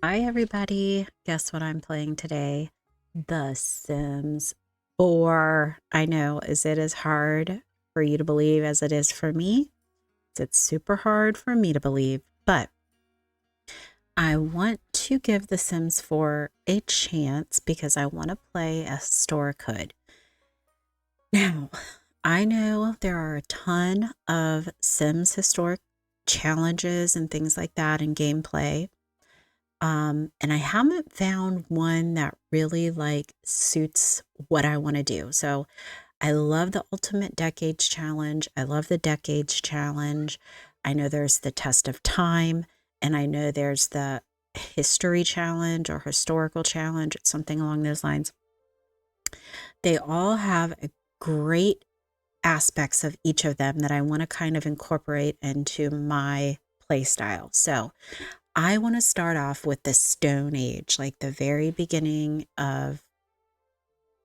Hi, everybody. Guess what I'm playing today? The Sims 4. I know, is it as hard for you to believe as it is for me? It's super hard for me to believe, but I want to give The Sims 4 a chance because I want to play a historic hood. Now, I know there are a ton of Sims historic challenges and things like that in gameplay. And I haven't found one that really like suits what I want to do. So I love the Ultimate Decades Challenge. I love the Decades Challenge. I know there's the Test of Time, and I know there's the History Challenge or Historical Challenge, something along those lines. They all have a great aspects of each of them that I want to kind of incorporate into my play style. So I want to start off with the Stone Age, like the very beginning of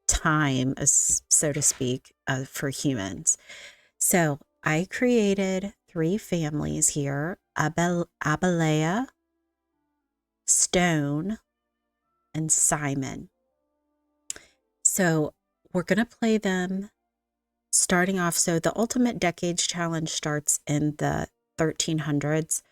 time, so to speak, for humans. So I created 3 families here: Abalea, Stone, and Simon. So we're going to play them starting off. So the Ultimate Decades Challenge starts in the 1300s.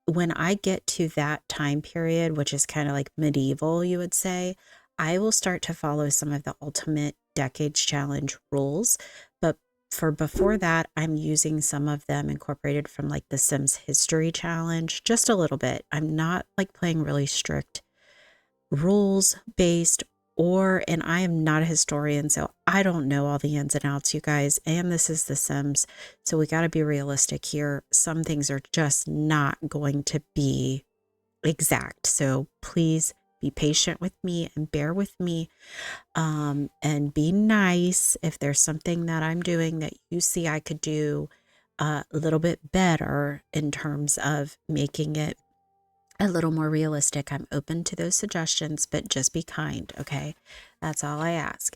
When I get to that time period, which is kind of like medieval, you would say, I will start to follow some of the Ultimate Decades Challenge rules. But for before that, I'm using some of them incorporated from like the Sims History Challenge, just a little bit. I'm not like playing really strict rules based, and I am not a historian, so I don't know all the ins and outs, you guys. And this is The Sims, so we got to be realistic here. Some things are just not going to be exact. So please be patient with me and bear with me, and be nice if there's something that I'm doing that you see I could do a little bit better in terms of making it a little more realistic. I'm open to those suggestions, but just be kind, okay? That's all I ask.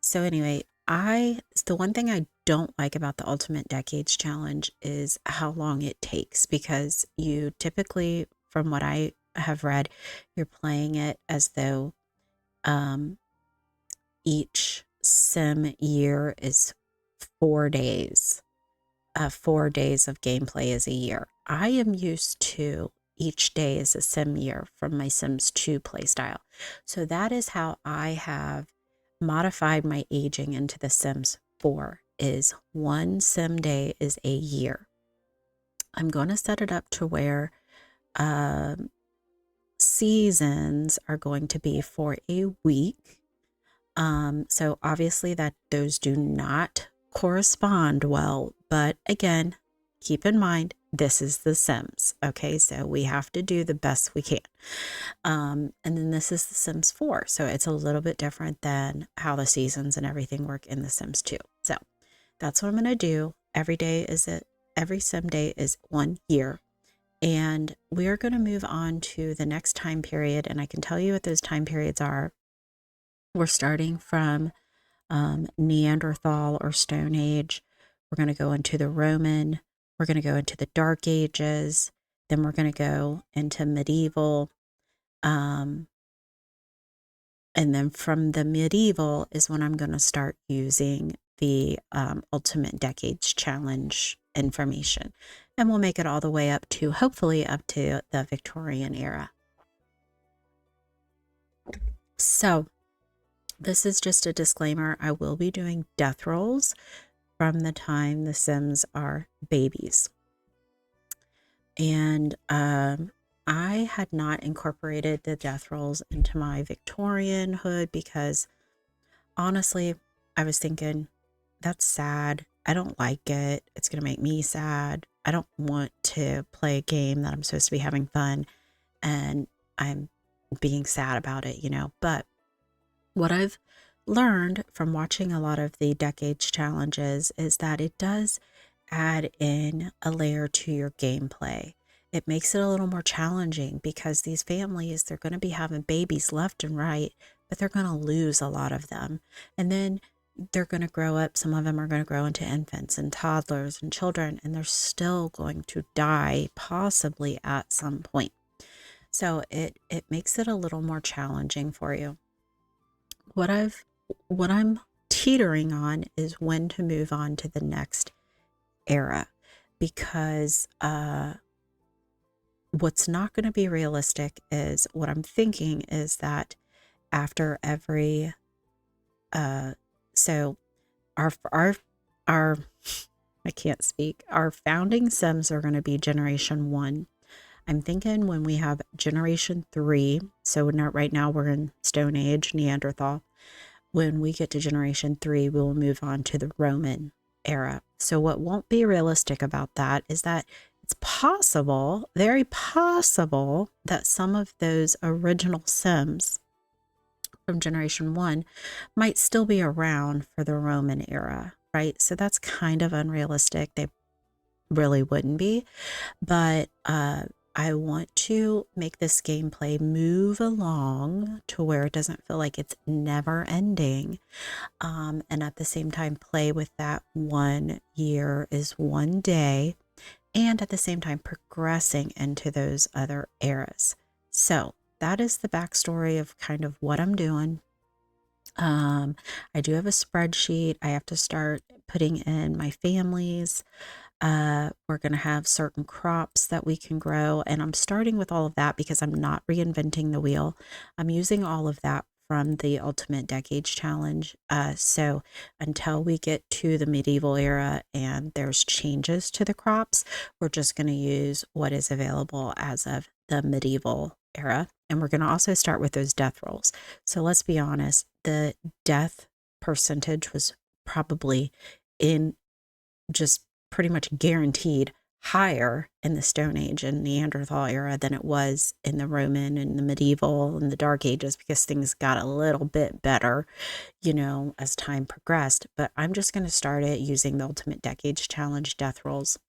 So anyway, the one thing I don't like about the Ultimate Decades Challenge is how long it takes, because you typically, from what I have read, you're playing it as though um, each sim year is 4 days. 4 days of gameplay is a year. I am used to each day is a sim year from my Sims 2 playstyle. So that is how I have modified my aging into the Sims 4, is one sim day is a year. I'm going to set it up to where um, seasons are going to be for a week. So obviously that those do not correspond well, but again, keep in mind, this is The Sims. Okay, so we have to do the best we can. And then this is The Sims 4, so it's a little bit different than how the seasons and everything work in The Sims 2. So that's what I'm going to do. Every sim day is 1 year. And we are going to move on to the next time period. And I can tell you what those time periods are. We're starting from Neanderthal or Stone Age. We're going to go into the Roman. We're going to go into the Dark Ages. Then we're going to go into medieval. Um, and then from the medieval is when I'm going to start using the Ultimate Decades Challenge information. And we'll make it all the way up to, hopefully, up to the Victorian era. So, this is just a disclaimer. I will be doing death rolls from the time the Sims are babies. And I had not incorporated the death rolls into my Victorian hood because honestly, I was thinking, that's sad. I don't like it. It's going to make me sad. I don't want to play a game that I'm supposed to be having fun and I'm being sad about it, But what I've learned from watching a lot of the decades challenges is that it does add in a layer to your gameplay. It makes it a little more challenging because these families, they're going to be having babies left and right, but they're going to lose a lot of them. And then they're going to grow up. Some of them are going to grow into infants and toddlers and children, and they're still going to die possibly at some point. So it makes it a little more challenging for you. What I'm teetering on is when to move on to the next era, because what's not going to be realistic is, what I'm thinking is that after every so our I can't speak. Our founding Sims are going to be generation 1. I'm thinking when we have generation 3, so right now we're in Stone Age, Neanderthal. When we get to generation 3, we will move on to the Roman era. So what won't be realistic about that is that it's possible, very possible, that some of those original Sims from generation 1 might still be around for the Roman era, right? So that's kind of unrealistic. They really wouldn't be. But I want to make this gameplay move along to where it doesn't feel like it's never ending. And at the same time, play with that 1 year is 1 day, and at the same time progressing into those other eras. So that is the backstory of kind of what I'm doing. I do have a spreadsheet. I have to start putting in my families. We're going to have certain crops that we can grow. And I'm starting with all of that because I'm not reinventing the wheel. I'm using all of that from the Ultimate Decades Challenge. So until we get to the medieval era and there's changes to the crops, we're just going to use what is available as of the medieval era. And we're going to also start with those death rolls. So let's be honest, the death percentage was probably in just pretty much guaranteed higher in the Stone Age and Neanderthal era than it was in the Roman and the medieval and the Dark Ages, because things got a little bit better, as time progressed. But I'm just going to start it using the Ultimate Decades Challenge death rolls,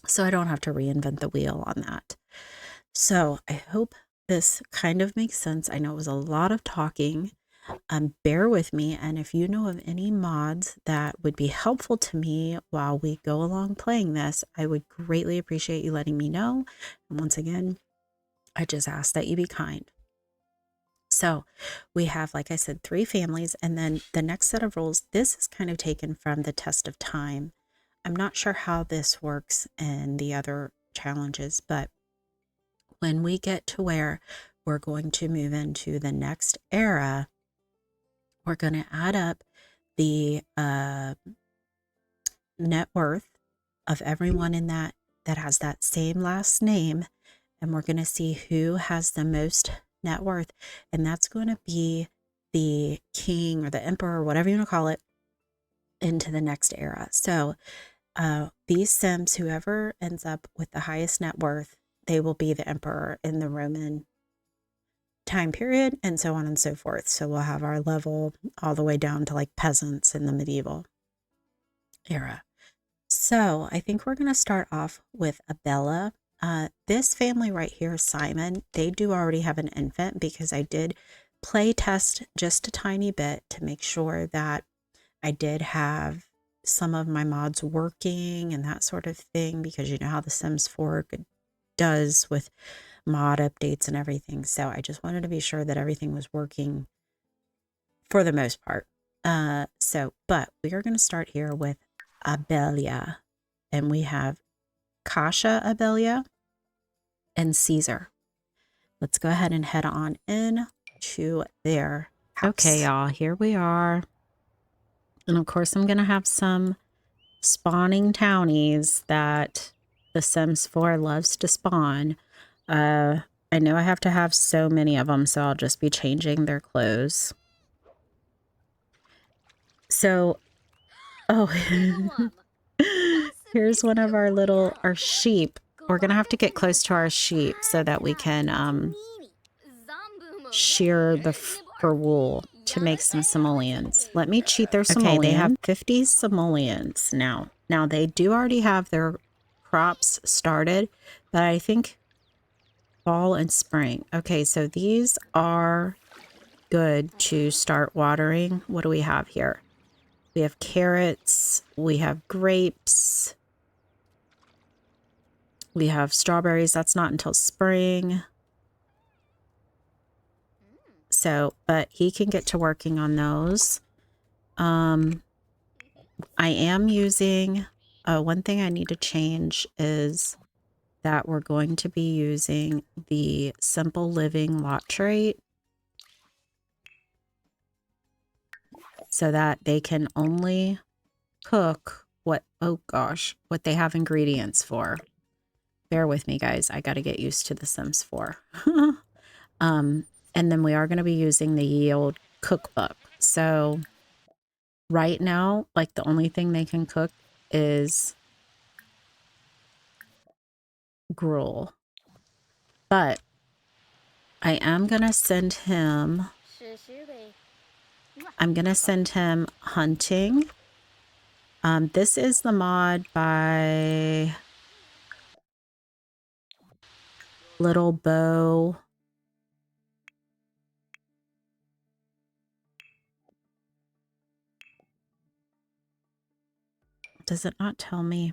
so I don't have to reinvent the wheel on that. So I hope this kind of makes sense. I know it was a lot of talking. Bear with me, and if you know of any mods that would be helpful to me while we go along playing this, I would greatly appreciate you letting me know. And once again, I just ask that you be kind. So we have, like I said, 3 families, and then the next set of rules, this is kind of taken from the Test of Time. I'm not sure how this works in the other challenges, but when we get to where we're going to move into the next era, we're going to add up the net worth of everyone in that has that same last name, and we're going to see who has the most net worth, and that's going to be the king or the emperor, whatever you want to call it, into the next era. So these Sims, whoever ends up with the highest net worth, they will be the emperor in the Roman time period, and so on and so forth. So we'll have our level all the way down to like peasants in the medieval era. So I think we're going to start off with Abella. This family right here, Simon, they do already have an infant, because I did play test just a tiny bit to make sure that I did have some of my mods working and that sort of thing, because you know how the Sims 4 does with mod updates and everything. So I just wanted to be sure that everything was working for the most part. But we are going to start here with Abelia, and we have Kasha Abelia and Caesar. Let's go ahead and head on in to their house. Okay, y'all, here we are. And of course, I'm going to have some spawning townies that the Sims 4 loves to spawn. I know I have to have so many of them, so I'll just be changing their clothes. So, oh, here's one of our sheep. We're going to have to get close to our sheep so that we can shear for wool to make some simoleons. Let me cheat their simoleon. Okay, they have 50 simoleons now. Now, they do already have their crops started, but I think fall and spring. Okay, so these are good to start watering. What do we have here? We have carrots, we have grapes, we have strawberries. That's not until spring. So, but he can get to working on those. I am using, one thing I need to change is that we're going to be using the simple living lot trait so that they can only cook what, oh gosh, what they have ingredients for. Bear with me, guys. I got to get used to The Sims 4. And then we are going to be using the Yield cookbook. So right now, like the only thing they can cook is gruel. But I am going to send him, I'm going to send him hunting. This is the mod by Little Bow. Does it not tell me?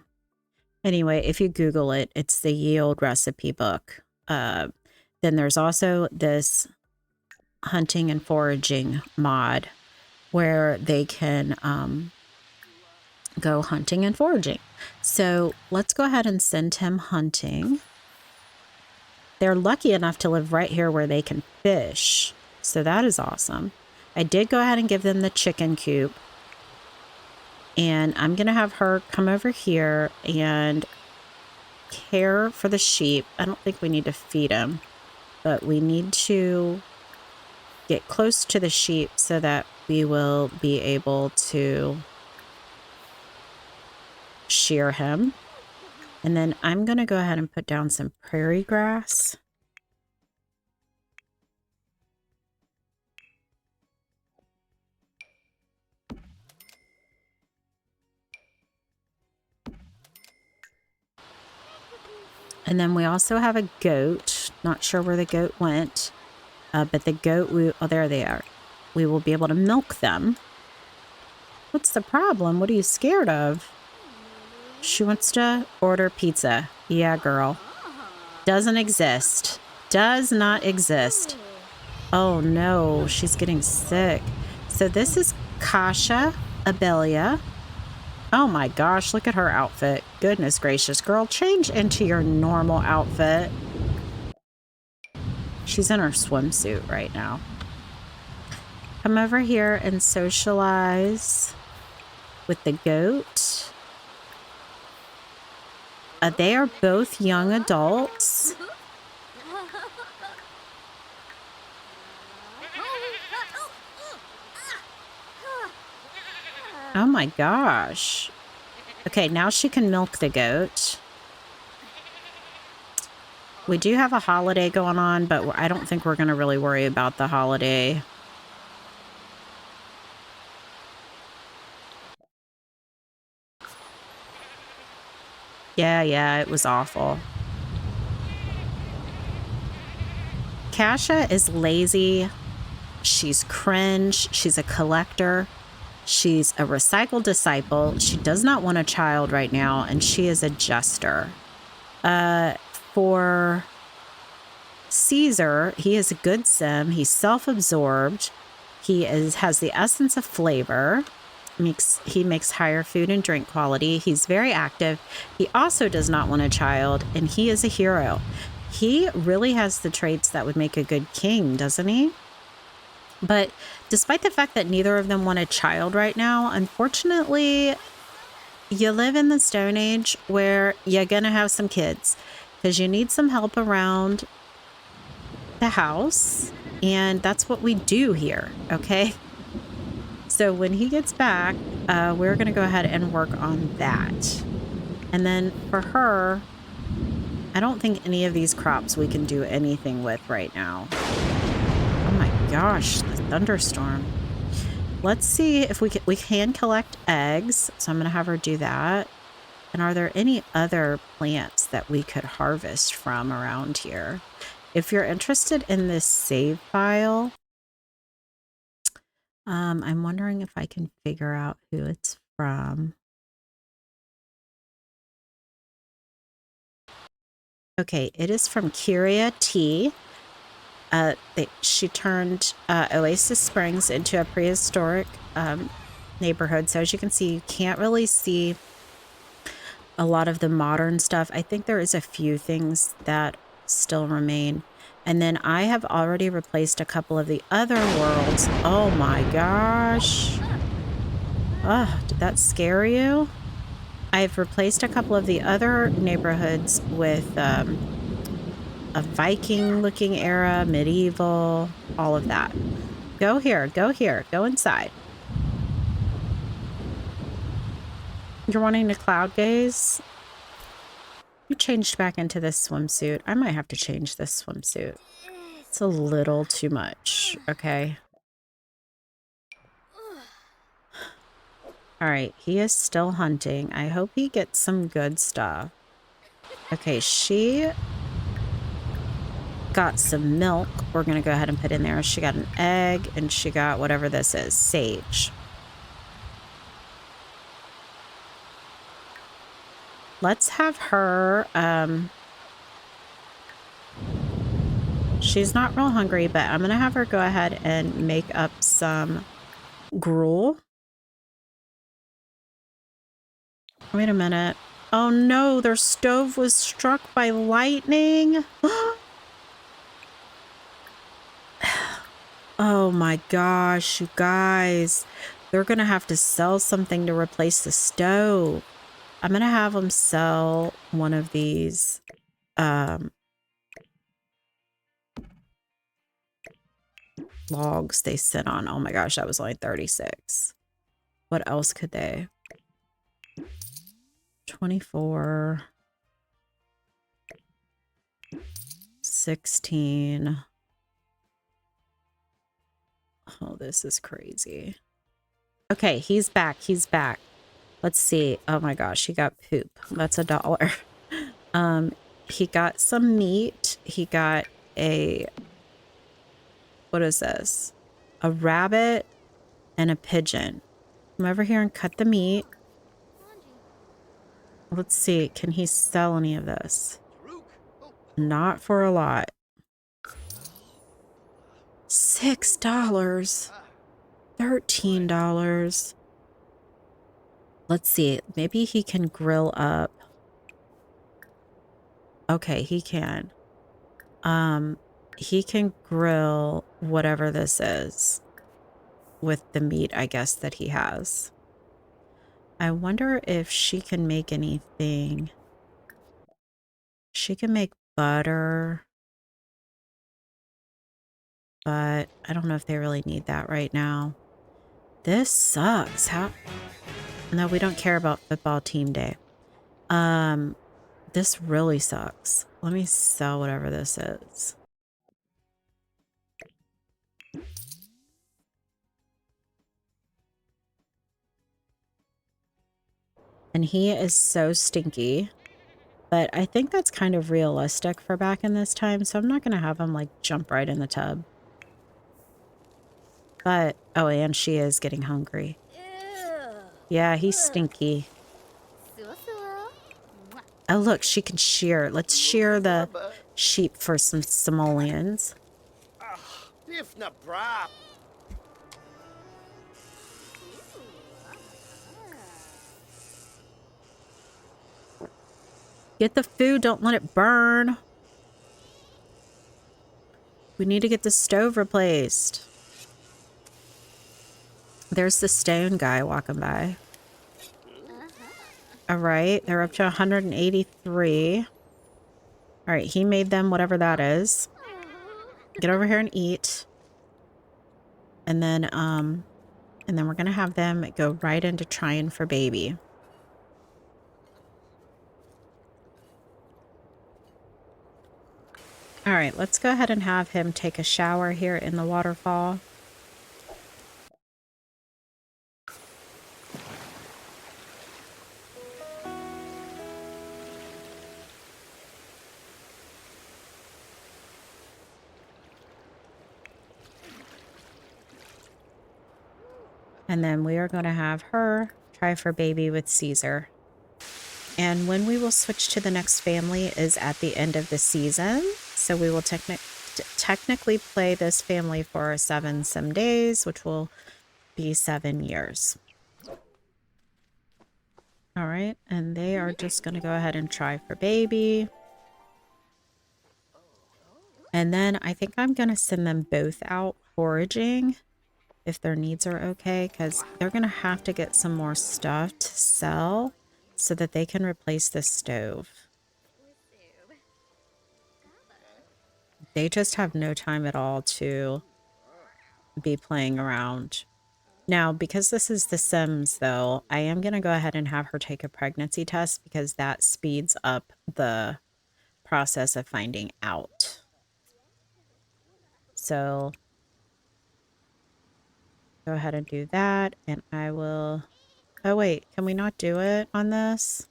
Anyway, if you Google it, it's the Yield recipe book. Then there's also this hunting and foraging mod where they can go hunting and foraging. So let's go ahead and send him hunting. They're lucky enough to live right here where they can fish. So that is awesome. I did go ahead and give them the chicken coop. And I'm going to have her come over here and care for the sheep. I don't think we need to feed them, but we need to get close to the sheep so that we will be able to shear him. And then I'm going to go ahead and put down some prairie grass. And then we also have a goat. Not sure where the goat went, but the goat, oh, there they are. We will be able to milk them. What's the problem? What are you scared of? She wants to order pizza. Yeah, girl. Doesn't exist. Does not exist. Oh no, she's getting sick. So this is Kasha Abelia. Oh my gosh, look at her outfit. Goodness gracious, girl, change into your normal outfit. She's in her swimsuit right now. Come over here and socialize with the goat. They are both young adults. Oh my gosh. Okay, now she can milk the goat. We do have a holiday going on, but I don't think we're going to really worry about the holiday. Yeah, it was awful. Kasha is lazy. She's cringe. She's a collector. She's a recycled disciple. She does not want a child right now, and she is a jester. For Caesar, he is a good sim. He's self-absorbed. He has the essence of flavor. He makes higher food and drink quality. He's very active. He also does not want a child, and he is a hero. He really has the traits that would make a good king, doesn't he? But despite the fact that neither of them want a child right now, unfortunately, you live in the Stone Age where you're going to have some kids because you need some help around the house. And that's what we do here, okay? So when he gets back, we're going to go ahead and work on that. And then for her, I don't think any of these crops we can do anything with right now. Oh my gosh, the thunderstorm. Let's see if we can collect eggs. So I'm going to have her do that. And are there any other plants that we could harvest from around here? If you're interested in this save file, I'm wondering if I can figure out who it's from. Okay, it is from Kyria T. She turned Oasis Springs into a prehistoric neighborhood. So as you can see, you can't really see a lot of the modern stuff. I think there is a few things that still remain. And then I have already replaced a couple of the other worlds. Oh my gosh. Oh, did that scare you? I've replaced a couple of the other neighborhoods with a Viking-looking era, medieval, all of that. Go here, go here, go inside. You're wanting to cloud gaze? You changed back into this swimsuit. I might have to change this swimsuit. It's a little too much, okay? All right, he is still hunting. I hope he gets some good stuff. Okay, she got some milk. We're going to go ahead and put in there. She got an egg, and she got whatever this is, sage. Let's have her, she's not real hungry, but I'm going to have her go ahead and make up some gruel. Wait a minute. Oh no, their stove was struck by lightning. Oh my gosh, you guys. They're going to have to sell something to replace the stove. I'm going to have them sell one of these logs they sit on. Oh my gosh, that was only 36. What else could they? 24. 16. Oh, this is crazy. Okay, he's back. He's back. Let's see. Oh my gosh, he got poop. That's $1. He got some meat. He got a, what is this? A rabbit and a pigeon. Come over here and cut the meat. Let's see. Can he sell any of this? Not for a lot. $6. $13. Let's see. Maybe he can grill up. Okay, he can. He can grill whatever this is with the meat, I guess, that he has. I wonder if she can make anything. She can make butter. But I don't know if they really need that right now. This sucks. How? No, we don't care about football team day. This really sucks. Let me sell whatever this is. And he is so stinky. But I think that's kind of realistic for back in this time. So I'm not going to have him like jump right in the tub. But, oh, and she is getting hungry. Yeah, he's stinky. Oh, look, she can shear. Let's shear the sheep for some simoleons. Get the food, don't let it burn. We need to get the stove replaced. There's the stone guy walking by. All right, they're up to 183. All right, he made them whatever that is. Get over here and eat. And then we're gonna have them go right into trying for baby. All right, let's go ahead and have him take a shower here in the waterfall. And then we are going to have her try for baby with Caesar. And when we will switch to the next family is at the end of the season. So we will technically play this family for 7 sim days, which will be 7 years. All right, and they are just going to go ahead and try for baby. And then I think I'm going to send them both out foraging if their needs are okay, because they're going to have to get some more stuff to sell so that they can replace the stove. They just have no time at all to be playing around. Now, because this is The Sims, though, I am going to go ahead and have her take a pregnancy test because that speeds up the process of finding out. So, go ahead and do that, and I will... Oh, wait, can we not do it on this?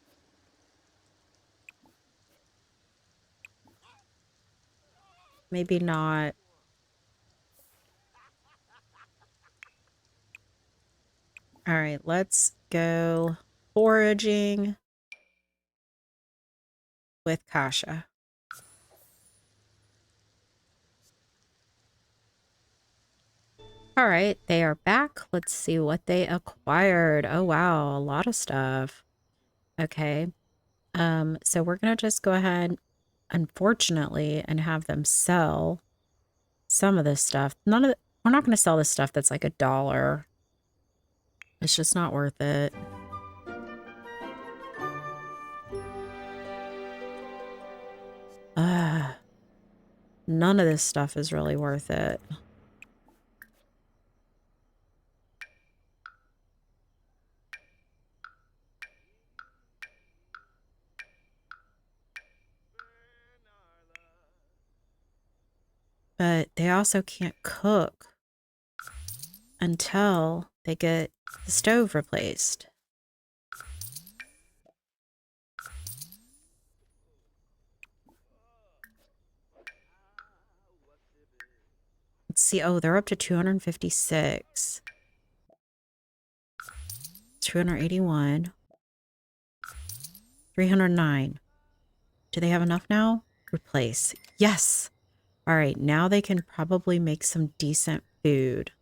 Maybe not. All right, let's go foraging with Kasha. All right, they are back. Let's see what they acquired. Oh, wow, a lot of stuff. Okay. So we're going to just go ahead, unfortunately, and have them sell some of this stuff. We're not going to sell this stuff that's like $1. It's just not worth it. None of this stuff is really worth it. But they also can't cook until they get the stove replaced. Let's see. Oh, they're up to 256. 281. 309. Do they have enough now? Replace. Yes. All right. Now they can probably make some decent food.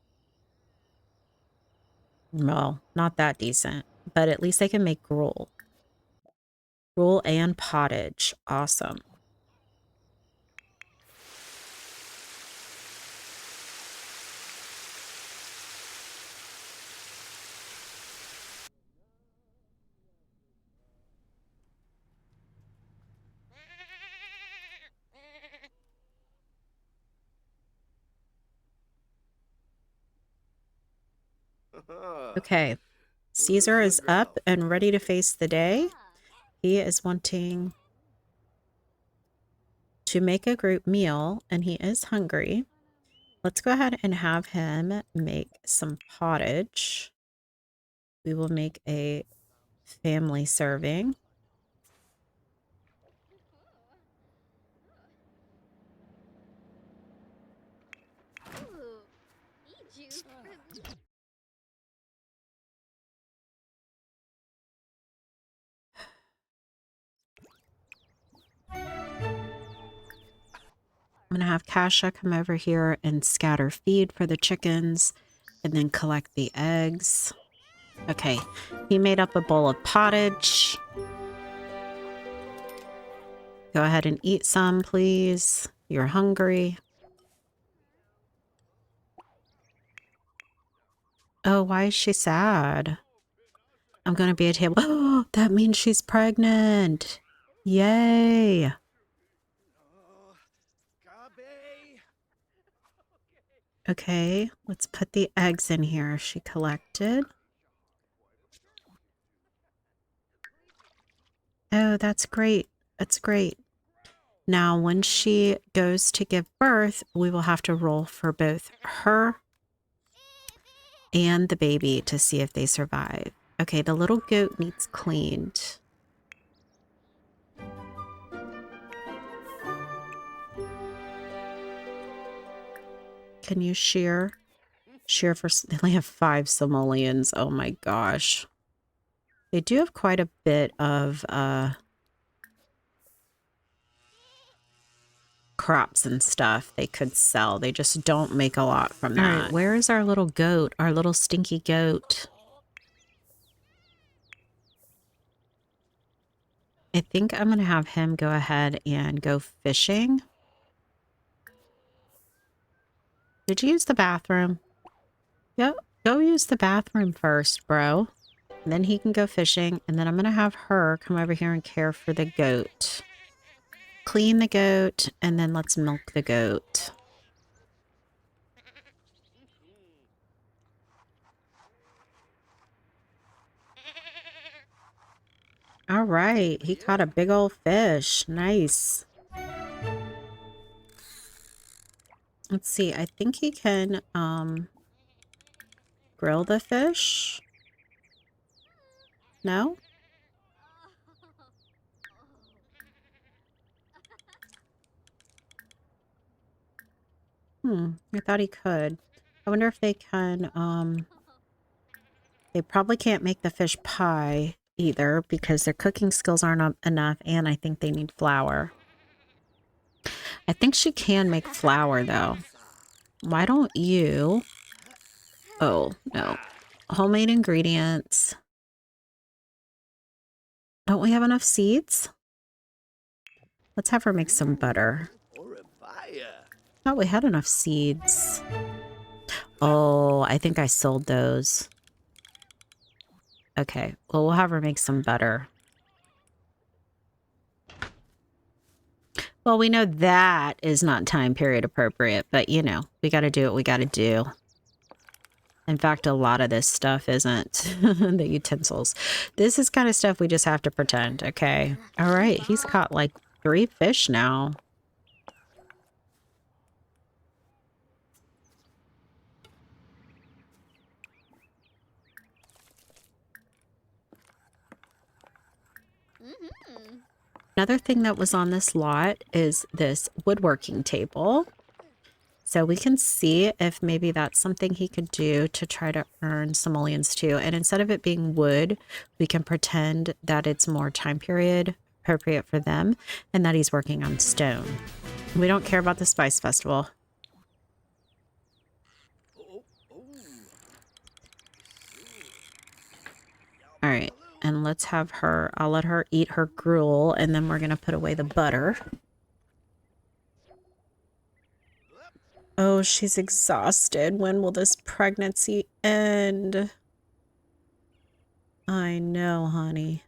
Well, not that decent, but at least they can make gruel. Gruel and pottage. Awesome. Okay. Caesar is up and ready to face the day. He is wanting to make a group meal, and he is hungry. Let's go ahead and have him make some pottage. We will make a family serving. I'm going to have Kasha come over here and scatter feed for the chickens and then collect the eggs. Okay, he made up a bowl of pottage. Go ahead and eat some, please. You're hungry. Oh, why is she sad? I'm going to be a table. Oh, that means she's pregnant. Yay. Okay, let's put the eggs in here she collected. Oh, that's great. That's great. Now, when she goes to give birth, we will have to roll for both her and the baby to see if they survive. Okay, the little goat needs cleaned. Can you shear? Shear for... They only have 5 simoleons. Oh my gosh. They do have quite a bit of crops and stuff they could sell. They just don't make a lot from that. All right, where is our little goat? Our little stinky goat. I think I'm going to have him go ahead and go fishing. Did you use the bathroom? Yep, go use the bathroom first, bro. And then he can go fishing, and then I'm going to have her come over here and care for the goat. Clean the goat, and then let's milk the goat. All right, he caught a big old fish. Nice. Let's see, I think he can grill the fish. No? I thought he could. I wonder if they can, they probably can't make the fish pie either because their cooking skills aren't enough, and I think they need flour. I think she can make flour, though. Why don't you... Oh, no. Homemade ingredients. Don't we have enough seeds? Let's have her make some butter. Thought we had enough seeds. Oh, I think I sold those. Okay, well, we'll have her make some butter. Well, we know that is not time period appropriate, but you know, we got to do what we got to do. In fact, a lot of this stuff isn't the utensils. This is kind of stuff we just have to pretend, okay? All right, he's caught like 3 fish now. Another thing that was on this lot is this woodworking table. So we can see if maybe that's something he could do to try to earn simoleons too. And instead of it being wood, we can pretend that it's more time period appropriate for them and that he's working on stone. We don't care about the Spice Festival. All right. And let's have her, I'll let her eat her gruel, and then we're going to put away the butter. Oh, she's exhausted. When will this pregnancy end? I know, honey.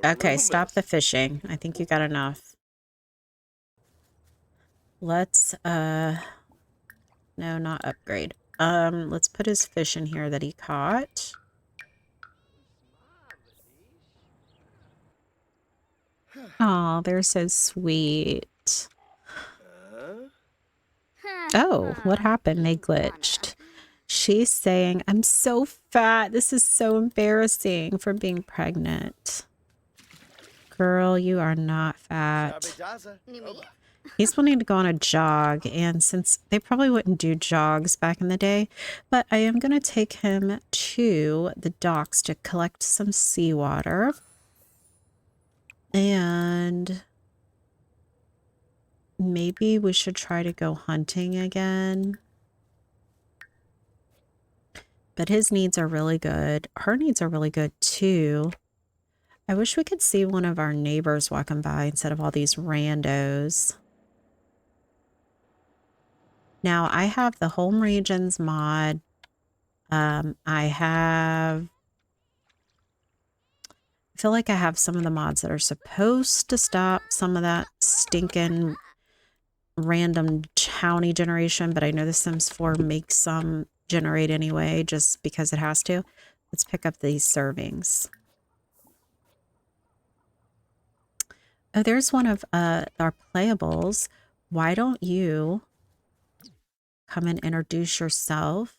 Okay, stop the fishing. I think you got enough. Let's, no, not upgrade. Let's put his fish in here that he caught. Oh, they're so sweet. Oh, what happened? They glitched. She's saying, I'm so fat. This is so embarrassing for being pregnant. Girl, you are not fat. He's wanting to go on a jog, and since they probably wouldn't do jogs back in the day, but I am going to take him to the docks to collect some seawater. And maybe we should try to go hunting again. But his needs are really good. Her needs are really good too. I wish we could see one of our neighbors walking by instead of all these randos. Now, I have the home regions mod. I feel like I have some of the mods that are supposed to stop some of that stinking random county generation, but I know the Sims 4 makes some generate anyway, just because it has to. Let's pick up these servings. Oh, there's one of our playables. Why don't you come and introduce yourself?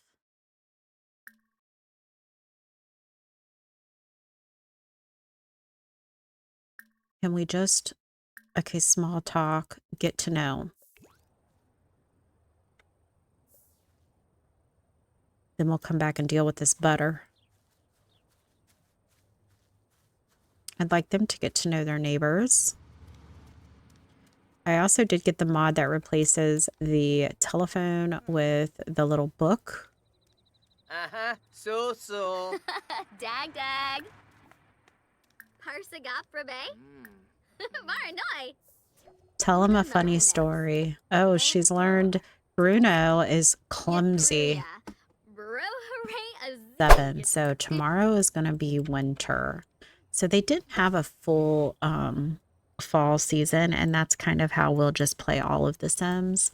Can we just, okay, small talk, get to know. Then we'll come back and deal with this butter. I'd like them to get to know their neighbors. I also did get the mod that replaces the telephone with the little book. So. Dag dag. Parsagaprabe. Maranoi. Tell him a funny story. Oh, she's learned Bruno is clumsy. 7. So tomorrow is going to be winter. So they didn't have a full fall season, and that's kind of how we'll just play all of the Sims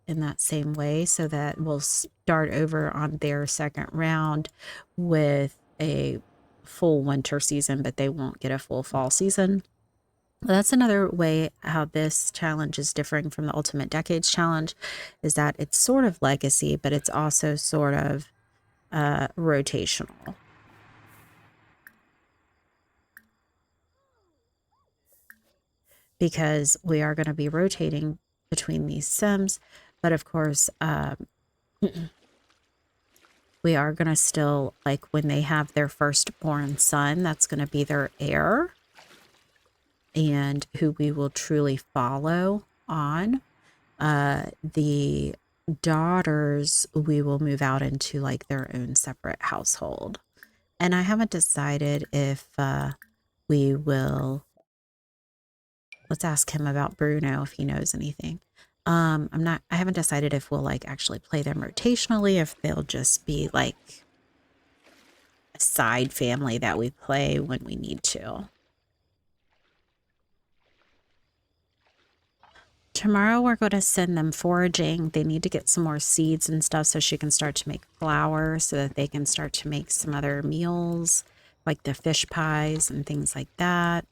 in that same way, so that we'll start over on their second round with a full winter season, but they won't get a full fall season. That's another way how this challenge is differing from the Ultimate Decades challenge, is that it's sort of legacy, but it's also sort of rotational. Because we are going to be rotating between these Sims, but of course, we are going to still, like when they have their firstborn son, that's going to be their heir, and who we will truly follow on. The daughters, we will move out into like their own separate household. And I haven't decided if we will, let's ask him about Bruno if he knows anything. I haven't decided if we'll like actually play them rotationally, if they'll just be like a side family that we play when we need to. Tomorrow we're going to send them foraging. They need to get some more seeds and stuff so she can start to make flour, so that they can start to make some other meals like the fish pies and things like that,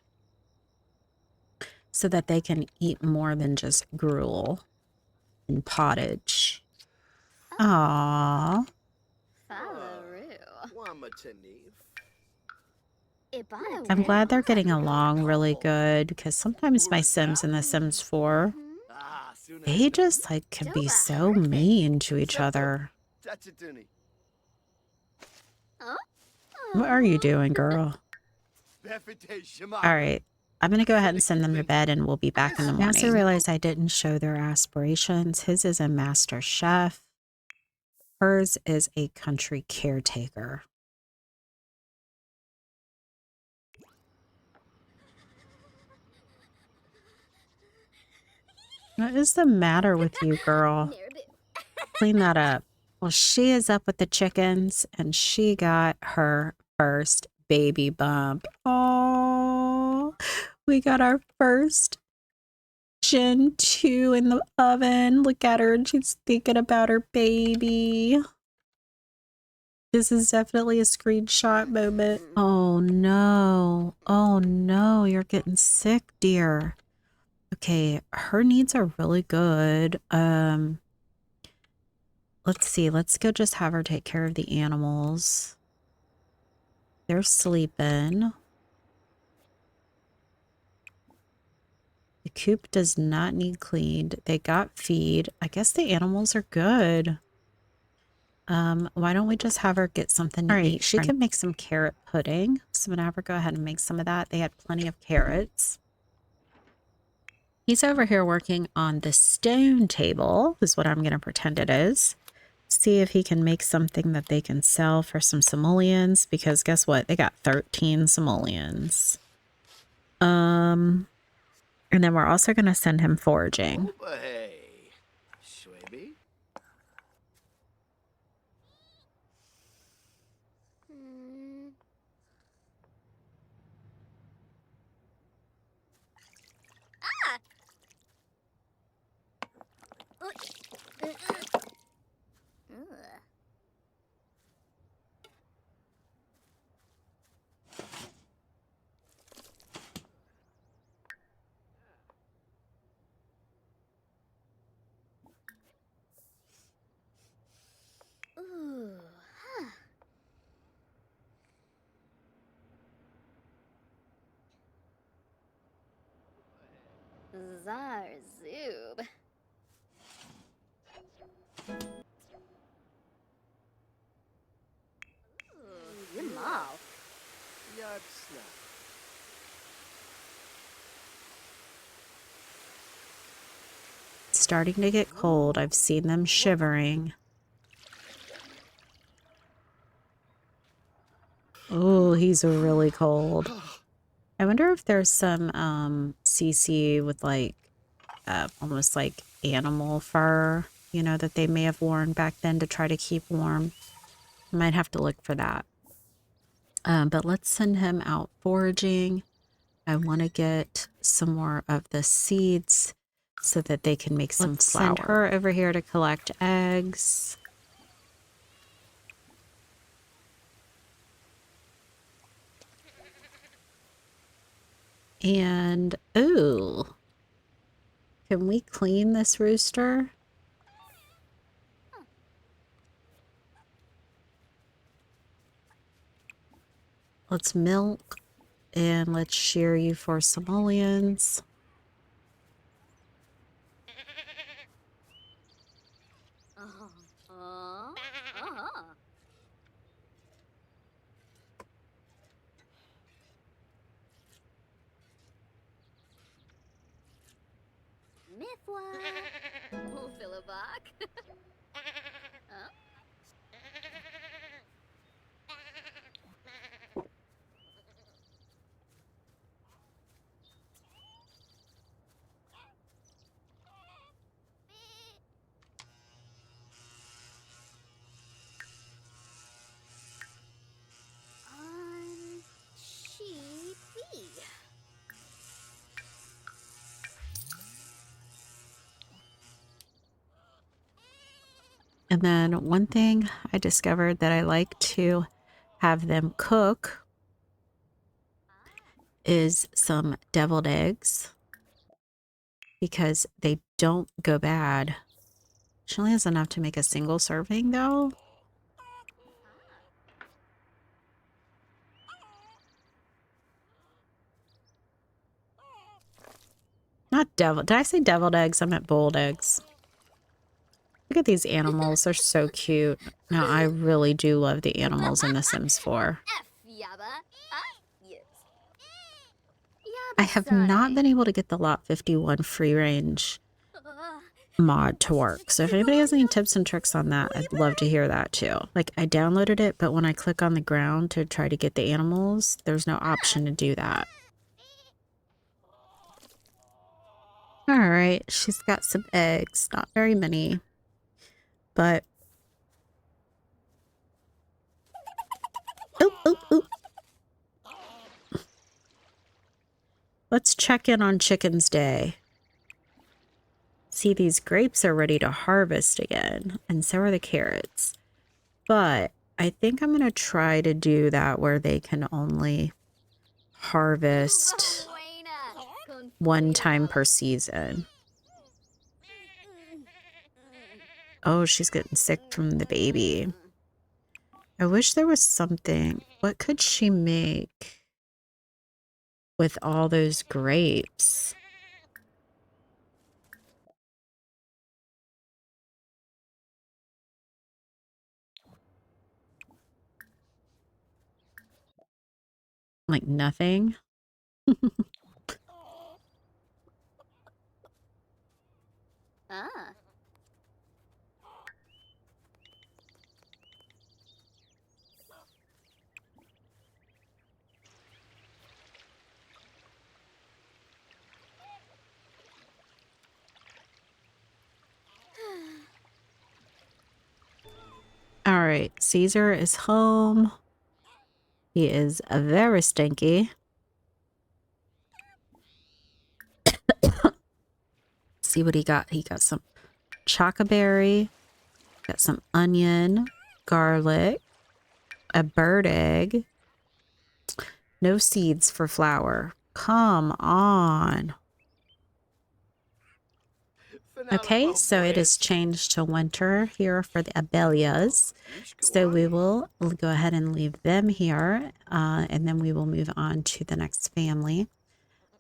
so that they can eat more than just gruel and pottage. Aww. I'm glad they're getting along really good, because sometimes my Sims in The Sims 4, they just like can be so mean to each other. What are you doing, girl? All right. I'm going to go ahead and send them to bed, and we'll be back in the morning. I also realized I didn't show their aspirations. His is a master chef. Hers is a country caretaker. What is the matter with you, girl? Clean that up. Well, she is up with the chickens, and she got her first baby bump. Oh, we got our first Gen 2 in the oven. Look at her, and she's thinking about her baby. This is definitely a screenshot moment. Oh no. Oh no, you're getting sick, dear. Okay, her needs are really good. Let's see. Let's go just have her take care of the animals. They're sleeping. The coop does not need cleaned. They got feed. I guess the animals are good. Why don't we just have her get something to eat? She can make some carrot pudding. So I'm gonna have her go ahead and make some of that. They had plenty of carrots. He's over here working on the stone table, is what I'm gonna pretend it is. See if he can make something that they can sell for some simoleons, because guess what? They got 13 simoleons. And then we're also gonna send him foraging. Zarzoob. Yamal. starting to get cold. I've seen them shivering. Oh, he's really cold. I wonder if there's some CC with like almost like animal fur, you know, that they may have worn back then to try to keep warm. I might have to look for that. But let's send him out foraging. I want to get some more of the seeds so that they can make some flour. Send her over here to collect eggs. And, ooh, can we clean this rooster? Let's milk and let's shear you for simoleons. Mifwa. Oh, Philibok. Huh? Cheapy. And then one thing I discovered that I like to have them cook is some deviled eggs because they don't go bad. She only has enough to make a single serving though. Not devil. Did I say deviled eggs? I meant boiled eggs. Look at these animals. They're so cute. Now, I really do love the animals in The Sims 4. F yabba. Yes. I have not been able to get the Lot 51 free range mod to work. So if anybody has any tips and tricks on that, I'd love to hear that too. Like, I downloaded it, but when I click on the ground to try to get the animals, there's no option to do that. All right, she's got some eggs. Not very many, but... Oop, oop, oop. Let's check in on Chicken's Day. See, these grapes are ready to harvest again, and so are the carrots. But I think I'm going to try to do that where they can only harvest one time per season. Oh, she's getting sick from the baby. I wish there was something. What could she make with all those grapes? Like nothing? Ah. All right, Caesar is home. He is very stinky. See what he got. He got some chocoberry, got some onion, garlic, a bird egg, no seeds for flour. Come on. Okay, so it has changed to winter here for the abelias. So we will go ahead and leave them here, and then we will move on to the next family.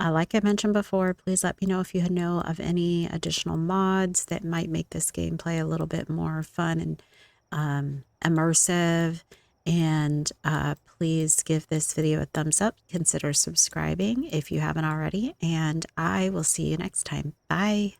Like I mentioned before, please let me know if you know of any additional mods that might make this gameplay a little bit more fun and immersive. And please give this video a thumbs up. Consider subscribing if you haven't already. And I will see you next time. Bye.